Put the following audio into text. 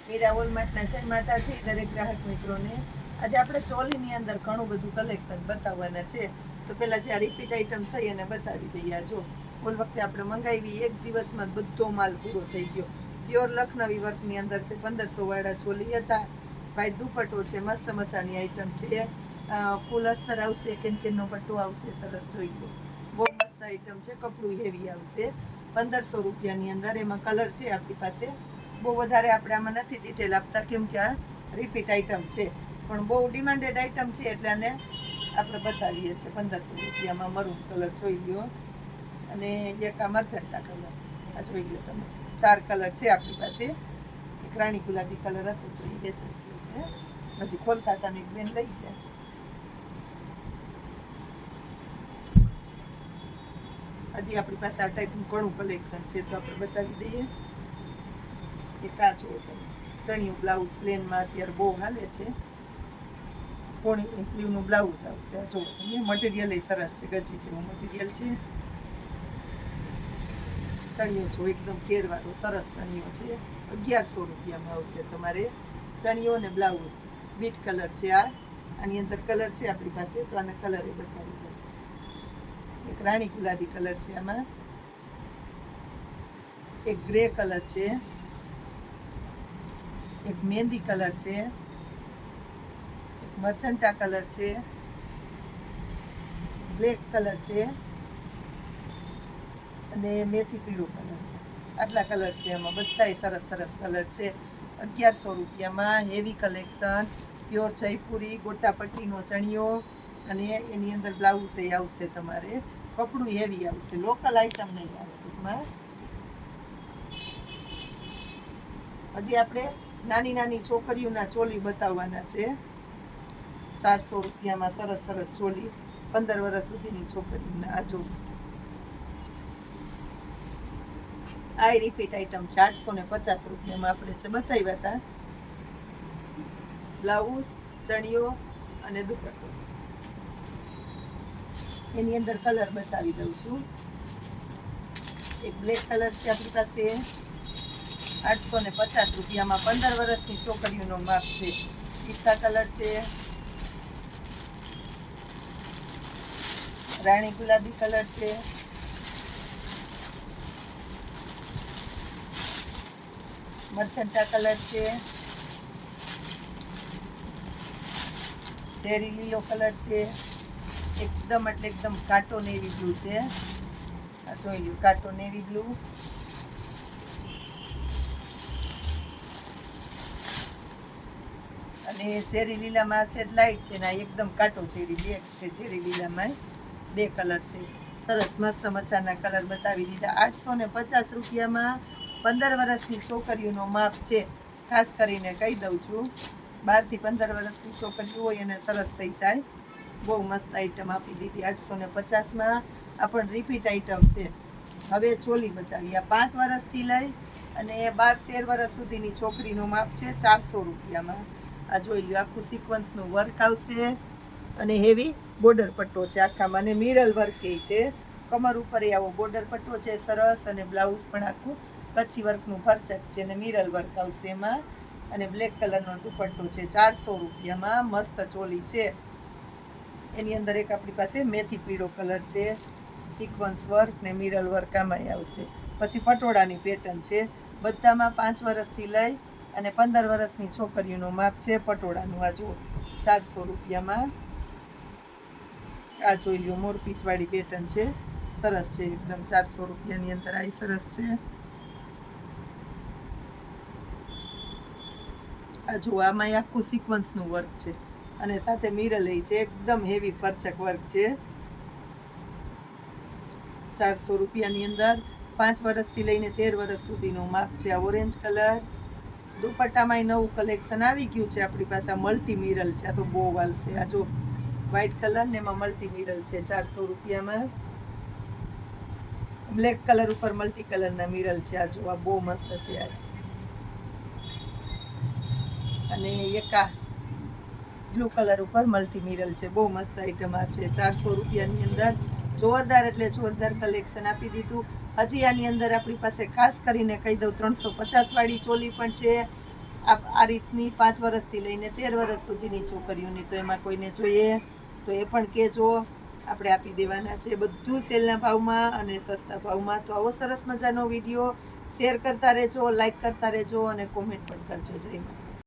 મીરા વોલમાર્ટના જય માતાજી દરેક ગ્રાહક મિત્રોને. આજે આપણે ચોલીની અંદર ઘણું બધું કલેક્શન બતાવવાના છે. તો પહેલાં જે આ રિપીટ આઈટમ થઈ અને બતાવી દઈએ. જો ઓલ વખતે આપણે મંગાવી એક દિવસમાં બધો માલ પૂરો થઈ ગયો. પ્યોર લખનવી વર્કની અંદર છે. 1500 વાળા ચોલી હતા. વાઈટ દુપટ્ટો છે, મસ્ત મજાની આઈટમ છે. ફૂલ અસ્તર આવશે, કેનકેનનો પટ્ટો આવશે, સરસ જોઈ લો. બહુ મસ્ત આઈટમ છે. કપડું હેવી આવશે 1500 રૂપિયાની અંદર. એમાં કલર છે આપણી પાસે. બહુ વધારે આપણે આમાં નથી ડિટેલ આપતા કેમ કે આ રિપીટ આઈટમ છે, પણ બહુ ડિમાન્ડેડ આઈટમ છે એટલે આને આપણે બતાવીએ છીએ. 1500 રૂપિયામાં મરૂન કલર જોઈ લો, અને એક આ મરચંટા કલર આ જોઈ લો તમે. 4 કલર છે આપણી પાસે. એક રાણી ગુલાબી કલર હતો તો એ વેચાઈ ગયો છે. હજી કોલકાતાની એક બેન લઈ છે. હજી આપણી પાસે આ ટાઈપનું ઘણું કલેક્શન છે તો આપણે બતાવી દઈએ. એ કાચો ચણિયું બ્લાઉઝ પ્લેનમાં અત્યારે બહુ હાલે છે. પોણી સ્લીવનું બ્લાઉઝ આવશે. જો મટીરિયલ એ સરસ છે, ગજી જેવું મટીરિયલ છે. ચણિયો જો એકદમ કેરવાળો સરસ ચણિયો છે. 1100 રૂપિયામાં આવશે તમારે ચણિયો ને બ્લાઉઝ. બીટ કલર છે આ. આની અંદર કલર છે આપણી પાસે તો આને કલર એ બતાવી દઉં. એક રાણી ગુલાબી કલર છે આમાં, એક ગ્રે કલર છે, એક મહેંદી કલર છે, એક મરચંટા કલર છે, બ્લેક કલર છે અને મેથી પીળો કલર છે. આટલા કલર છે એમાં. બધાય સરસ સરસ કલર છે. 1100 રૂપિયામાં હેવી કલેક્શન. પ્યોર જયપુરી ગોટાપટ્ટીનો ચણિયો અને એની અંદર બ્લાઉઝ એ આવશે તમારે. કપડું હેવી આવશે, લોકલ આઈટમ નહીં આવે ટૂંકમાં. હજી આપણે નાની નાની છોકરીઓના ચોલી બતાવવાના છે. 400 રૂપિયામાં સરસ સરસ ચોલી 15 વર્ષ સુધીની છોકરીઓના. આ જો આ રિપીટ આઈટમ છે. 850 રૂપિયામાં આપણે છે બતાવ્યા હતા. બ્લાઉઝ, ચણિયો અને દુપટ્ટો. એની અંદર કલર બતાવી દઉં છું. એક બ્લેક કલર છે આપણી પાસે. 850 રૂપિયામાં 15 વર્ષની છોકરીઓનો માપ છે. પિસ્તા કલર છે, રાણી ગુલાબી કલર છે, મરચંટા કલર છે, ચેરી લીલો કલર છે. એકદમ એટલે એકદમ કાટો નેવી બ્લુ છે. આ જોઈ લ્યો, કાટો નેવી બ્લુ. અને ચેરી લીલામાં સેજ લાઇટ છે ને એકદમ કાટો ચેરી બ્લેક છે. ચેરી લીલામાં 2 કલર છે. સરસ મસ્ત મજાના કલર બતાવી દીધા. 850 રૂપિયામાં 15 વર્ષની છોકરીઓનો માપ છે. ખાસ કરીને કહી દઉં છું, 12 થી 15 વર્ષની છોકરીઓ હોય એને સરસ થઈ જાય. બહુ મસ્ત આઈટમ આપી દીધી 850માં. આ પણ રિપીટ આઈટમ છે. હવે ચોલી બતાવી. આ 5 વર્ષથી લઈ અને 12-13 વર્ષ સુધીની છોકરીનો માપ છે. 400 રૂપિયામાં. આ જોઈ લો, આખું સિક્વન્સનું વર્ક આવશે અને હેવી બોર્ડર પટ્ટો છે આખામાં. અને મિરલ વર્ક એ છે. કમર ઉપર એ આવો બોર્ડર પટ્ટો છે સરસ. અને બ્લાઉઝ પણ આખું કચ્છી વર્કનું ભરચક છે અને મિરલ વર્ક આવશે એમાં. અને બ્લેક કલરનો દુપટ્ટો છે. 400 રૂપિયામાં મસ્ત ચોલી છે. એની અંદર એક આપણી પાસે મેથી પીળો કલર છે. સિક્વન્સ વર્ક ને મિરલ વર્ક આમાં આવશે. પછી પટોળાની પેટર્ન છે. બધામાં 5 વર્ષથી લઈ અને 15 વર્ષની છોકરીઓનો માપ છે પટોળાનું. આ જુઓ 400 રૂપિયામાં. આ જોઈ લ્યો, મોરપીંછવાળી પેટર્ન છે. સરસ છે એકદમ. 400 રૂપિયાની અંદર આ સરસ છે. આ જુઓ, આમાં આખું સિક્વન્સનું વર્ક છે અને સાથે મિરલ એ છે. એકદમ હેવી પરચક વર્ક છે. 400 રૂપિયાની અંદર 5 વર્ષથી લઈને 13 વર્ષ સુધીનો માપ છે. આ ઓરેન્જ કલર. દુપટ્ટામાં નવું કલેક્શન આવી ગયું છે આપણી પાસે. મલ્ટી મિરલ છે. આ તો બહુ વાલશે. આ જો વ્હાઈટ કલર ને એમાં મલ્ટી મિરલ છે. 400 રૂપિયામાં. બ્લેક કલર ઉપર મલ્ટી કલરના મિરલ છે. આ જો, આ બહુ મસ્ત છે યાર. અને એકા બ્લુ કલર ઉપર મલ્ટી મિરલ છે. બહુ મસ્ત આઈટમ આ છે. 400 રૂપિયાની અંદર જોરદાર એટલે જોરદાર કલેક્શન આપી દીધું. હજી આની અંદર આપણી પાસે ખાસ કરીને કહી દઉં 350 વાળી ચોલી પણ છે. આ રીતની 5 વર્ષથી લઈને 13 વર્ષ સુધીની છોકરીઓની, તો એમાં કોઈને જોઈએ તો એ પણ કહેજો, આપણે આપી દેવાના છે બધું સેલના ભાવમાં અને સસ્તા ભાવમાં. તો આવો સરસ મજાનો વિડીયો શેર કરતા રહેજો, લાઈક કરતા રહેજો અને કોમેન્ટ પણ કરજો. જય માતા.